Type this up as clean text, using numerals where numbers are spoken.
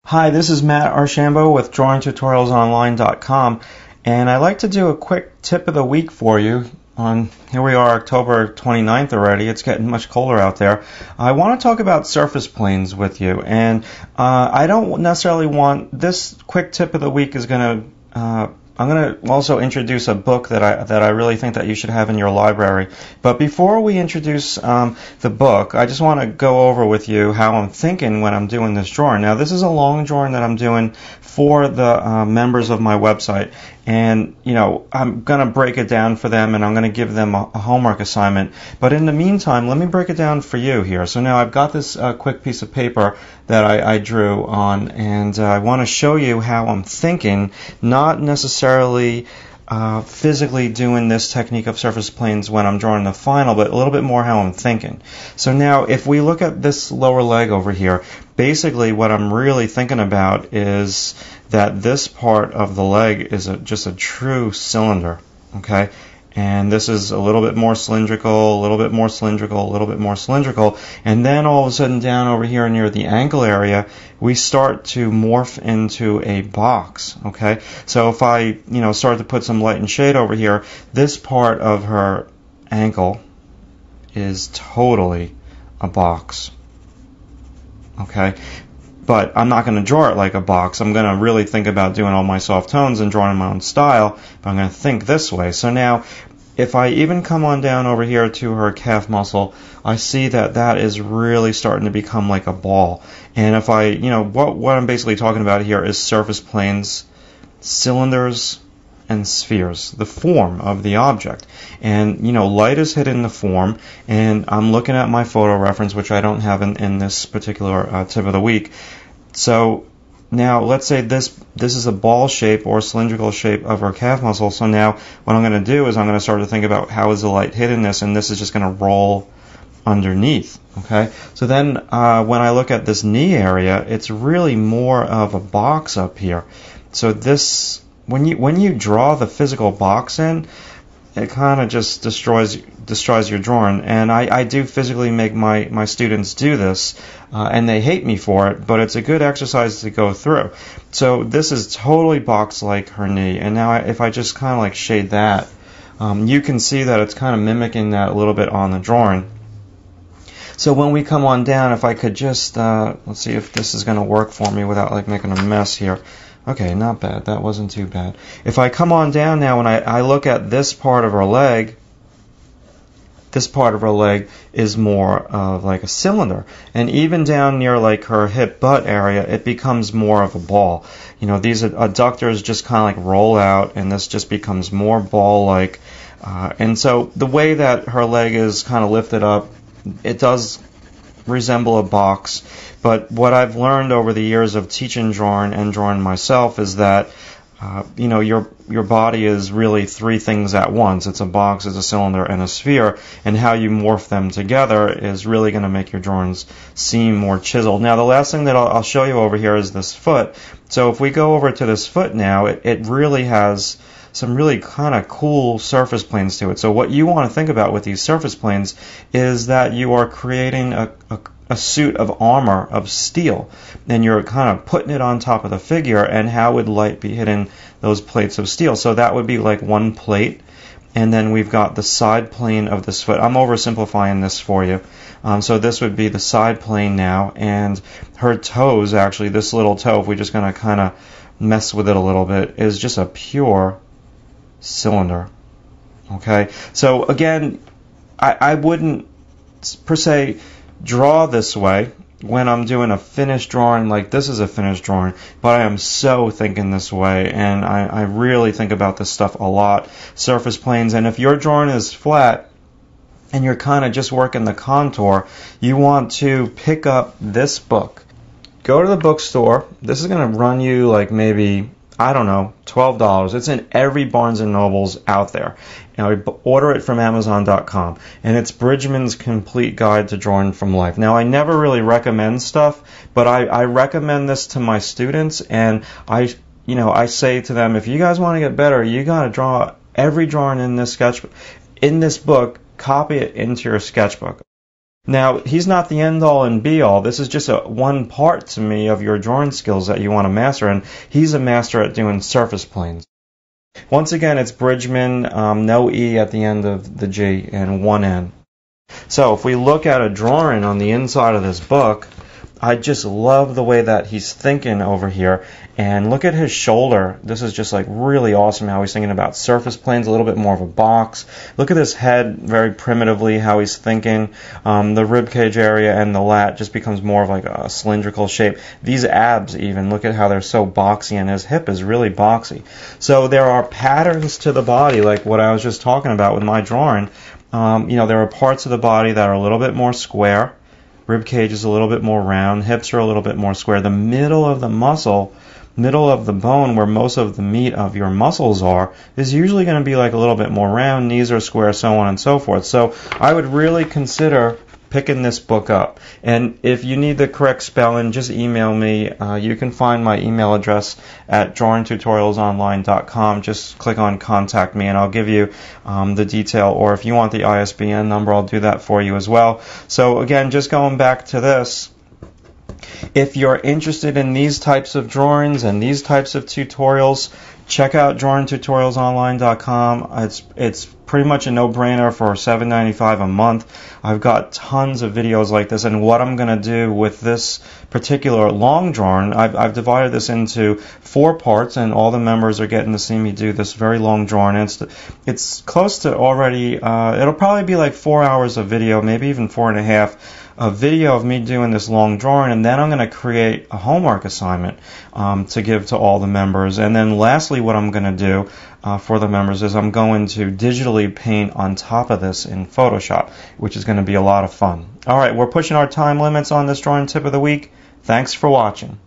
Hi, this is Matt Archambault with DrawingTutorialsOnline.com, and I'd like to do a quick tip of the week for you. Here we are, October 29th already. It's getting much colder out there. I want to talk about surface planes with you, and I don't necessarily want this quick tip of the week is going to. I'm going to also introduce a book that I really think that you should have in your library. But before we introduce the book, I just want to go over with you how I'm thinking when I'm doing this drawing. Now, this is a long drawing that I'm doing for the members of my website. And, I'm going to break it down for them, and I'm going to give them a homework assignment. But in the meantime, let me break it down for you here. So now I've got this quick piece of paper that I drew on, and I want to show you how I'm thinking, not necessarily physically doing this technique of surface planes when I'm drawing the final, but a little bit more how I'm thinking. So now if we look at this lower leg over here, basically what I'm really thinking about is that this part of the leg is just a true cylinder, okay? And this is a little bit more cylindrical, a little bit more cylindrical, a little bit more cylindrical. And then all of a sudden down over here near the ankle area, we start to morph into a box, okay? So if I, start to put some light and shade over here, this part of her ankle is totally a box, okay? But I'm not going to draw it like a box. I'm going to really think about doing all my soft tones and drawing my own style, but I'm going to think this way. So now, if I even come on down over here to her calf muscle, I see that that is really starting to become like a ball. And if I, what I'm basically talking about here is surface planes, cylinders, and spheres, the form of the object. And, light is hitting the form, and I'm looking at my photo reference, which I don't have in this particular tip of the week. So now let's say this is a ball shape or cylindrical shape of her calf muscle. So now what I'm going to do is I'm going to start to think about how is the light hitting this, and this is just going to roll underneath. Okay, so then when I look at this knee area, it's really more of a box up here. So this, when you draw the physical box in, it kind of just destroys your drawing. And I do physically make my students do this, and they hate me for it, but it's a good exercise to go through. So this is totally box like her knee. And now if I just kind of like shade that, you can see that it's kind of mimicking that a little bit on the drawing. So when we come on down, if I could just, let's see if this is going to work for me without like making a mess here. Okay, not bad. That wasn't too bad. If I come on down now and I look at this part of her leg, this part of her leg is more of like a cylinder. And even down near like her hip butt area, it becomes more of a ball. These adductors just kind of like roll out, and this just becomes more ball-like. And so the way that her leg is kind of lifted up, it does resemble a box. But what I've learned over the years of teaching drawing and drawing myself is that your body is really three things at once. It's a box, it's a cylinder, and a sphere, and how you morph them together is really going to make your drawings seem more chiseled. Now, the last thing that I'll show you over here is this foot. So if we go over to this foot now, it really has some really kind of cool surface planes to it. So what you want to think about with these surface planes is that you are creating a suit of armor of steel, and you're kind of putting it on top of the figure, and how would light be hitting those plates of steel? So that would be like one plate, and then we've got the side plane of this foot. I'm oversimplifying this for you. So this would be the side plane now, and her toes, actually, this little toe, if we're just going to kind of mess with it a little bit, is just a pure cylinder. Okay, so again, I wouldn't per se draw this way when I'm doing a finished drawing like this is a finished drawing, but I am so thinking this way, and I really think about this stuff a lot, surface planes. And if your drawing is flat and you're kind of just working the contour, you want to pick up this book. Go to the bookstore. This is going to run you like maybe, I don't know, $12. It's in every Barnes & Nobles out there. Order it from Amazon.com. And it's Bridgman's Complete Guide to Drawing from Life. Now, I never really recommend stuff, but I recommend this to my students, and I say to them, if you guys want to get better, you got to draw every drawing in this book, copy it into your sketchbook. Now, he's not the end-all and be-all. This is just one part to me of your drawing skills that you want to master, and he's a master at doing surface planes. Once again, it's Bridgman, no E at the end of the G, and one N. So if we look at a drawing on the inside of this book, I just love the way that he's thinking over here. And look at his shoulder. This is just like really awesome how he's thinking about surface planes, a little bit more of a box. Look at his head very primitively, how he's thinking. The rib cage area and the lat just becomes more of like a cylindrical shape. These abs even, look at how they're so boxy, and his hip is really boxy. So there are patterns to the body, like what I was just talking about with my drawing. There are parts of the body that are a little bit more square. Rib cage is a little bit more round. Hips are a little bit more square. The middle of the muscle, middle of the bone, where most of the meat of your muscles are, is usually going to be like a little bit more round. Knees are square, so on and so forth. So I would really consider picking this book up. And if you need the correct spelling, just email me. You can find my email address at drawingtutorialsonline.com. Just click on contact me and I'll give you the detail, or if you want the ISBN number, I'll do that for you as well. So again, just going back to this, if you're interested in these types of drawings and these types of tutorials, check out drawingtutorialsonline.com. It's pretty much a no-brainer for $7.95 a month. I've got tons of videos like this, and what I'm going to do with this particular long drawing, I've divided this into 4 parts, and all the members are getting to see me do this very long drawing. It's close to already, it'll probably be like 4 hours of video, maybe even 4.5. A video of me doing this long drawing, and then I'm going to create a homework assignment to give to all the members. And then lastly, what I'm going to do for the members is I'm going to digitally paint on top of this in Photoshop, which is going to be a lot of fun. All right, we're pushing our time limits on this drawing tip of the week. Thanks for watching.